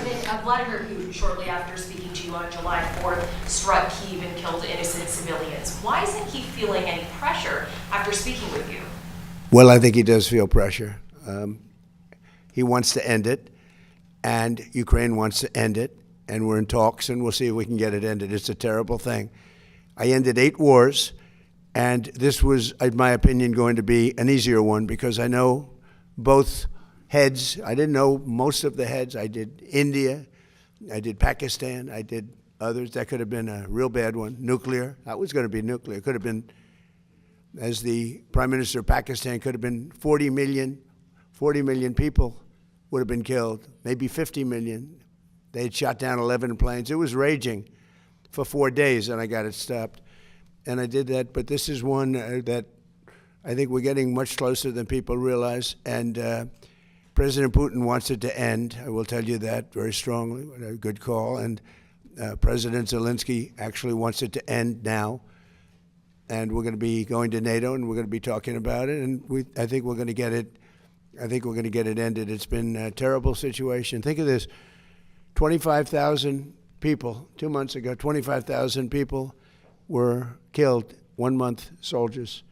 President Vladimir Putin, shortly after speaking to you on July 4th, struck Kyiv and killed innocent civilians. Why isn't he feeling any pressure after speaking with you? Well, I think he does feel pressure. He wants to end it, and Ukraine wants to end it, and we're in talks, and we'll see if we can get it ended. It's a terrible thing. I ended 8 wars, and this was, in my opinion, going to be an easier one because I know both heads. I didn't know most of the heads. I did India, I did Pakistan, I did others. That could have been a real bad one. Nuclear, that was going to be nuclear. It could have been, as the Prime Minister of Pakistan, could have been 40 million people would have been killed, maybe 50 million. They had shot down 11 planes. It was raging for 4 days, and I got it stopped. And I did that, but this is one that I think we're getting much closer than people realize, and President Putin wants it to end. I will tell you that very strongly. A good call. And President Zelensky actually wants it to end now. And we're going to be going to NATO, and we're going to be talking about it. And I think we're going to get it. I think we're going to get it ended. It's been a terrible situation. Think of this: 25,000 people 2 months ago. 25,000 people were killed. 1 month, soldiers.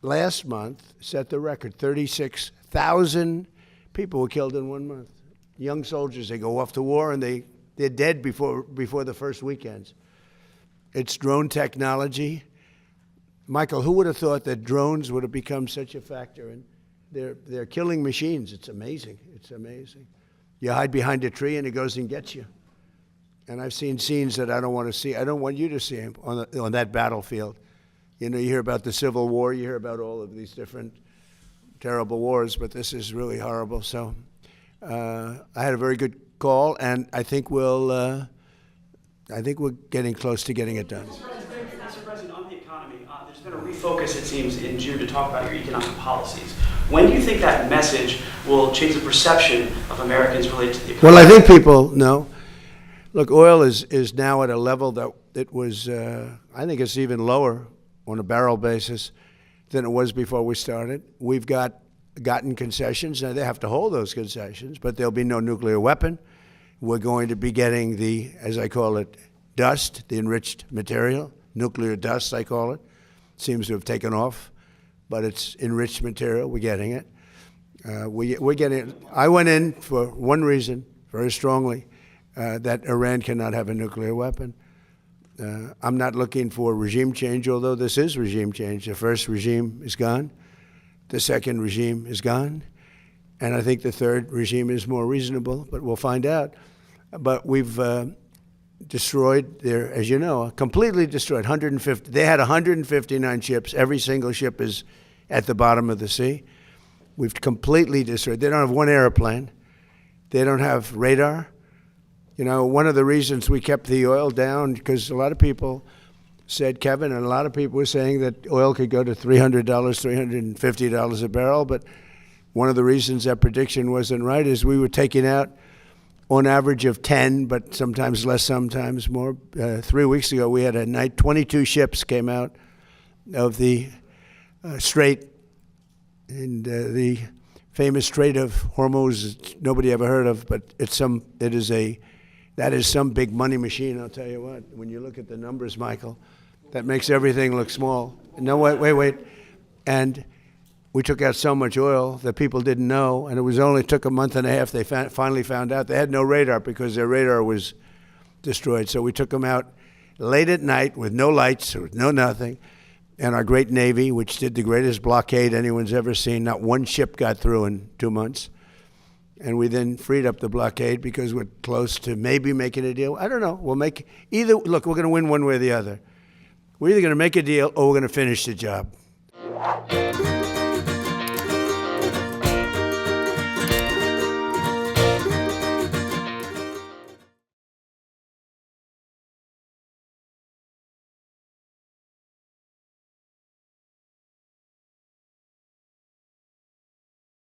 Last month set the record. 36,000 people were killed in 1 month. Young soldiers, they go off to war and they're dead before the first weekends. It's drone technology. Michael, who would have thought that drones would have become such a factor? And they're killing machines. It's amazing. It's amazing. You hide behind a tree and it goes and gets you. And I've seen scenes that I don't want to see. I don't want you to see on that battlefield. You know, you hear about the Civil War, you hear about all of these different terrible wars, but this is really horrible. So I had a very good call, and I think we're getting close to getting it done. Mr. President, on the economy, there's been a refocus, it seems, in June to talk about your economic policies. When do you think that message will change the perception of Americans related to the economy? Well, I think people know. Look, oil is now at a level that it was, I think it's even lower on a barrel basis than it was before we started. We've gotten concessions. Now, they have to hold those concessions, but there'll be no nuclear weapon. We're going to be getting the, as I call it, dust, the enriched material, nuclear dust, I call it. Seems to have taken off, but it's enriched material. We're getting it. We're getting it. I went in for one reason, very strongly, that Iran cannot have a nuclear weapon. I'm not looking for regime change, although this is regime change. The first regime is gone. The second regime is gone. And I think the third regime is more reasonable, but we'll find out. But we've destroyed their, as you know, completely destroyed 150. They had 159 ships. Every single ship is at the bottom of the sea. We've completely destroyed. They don't have one airplane. They don't have radar. You know, one of the reasons we kept the oil down, because a lot of people said, Kevin, and a lot of people were saying that oil could go to $300, $350 a barrel, but one of the reasons that prediction wasn't right is we were taking out on average of 10, but sometimes less, sometimes more. 3 weeks ago, we had a night, 22 ships came out of the Strait, and the famous Strait of Hormuz, nobody ever heard of, but that is some big money machine, I'll tell you what. When you look at the numbers, Michael, that makes everything look small. No, wait. And we took out so much oil that people didn't know, and it only took a month and a half. They finally found out. They had no radar because their radar was destroyed. So we took them out late at night with no lights, with no nothing. And our great Navy, which did the greatest blockade anyone's ever seen, not one ship got through in 2 months. And we then freed up the blockade because we're close to maybe making a deal. I don't know. We'll make either. Look, we're going to win one way or the other. We're either going to make a deal or we're going to finish the job.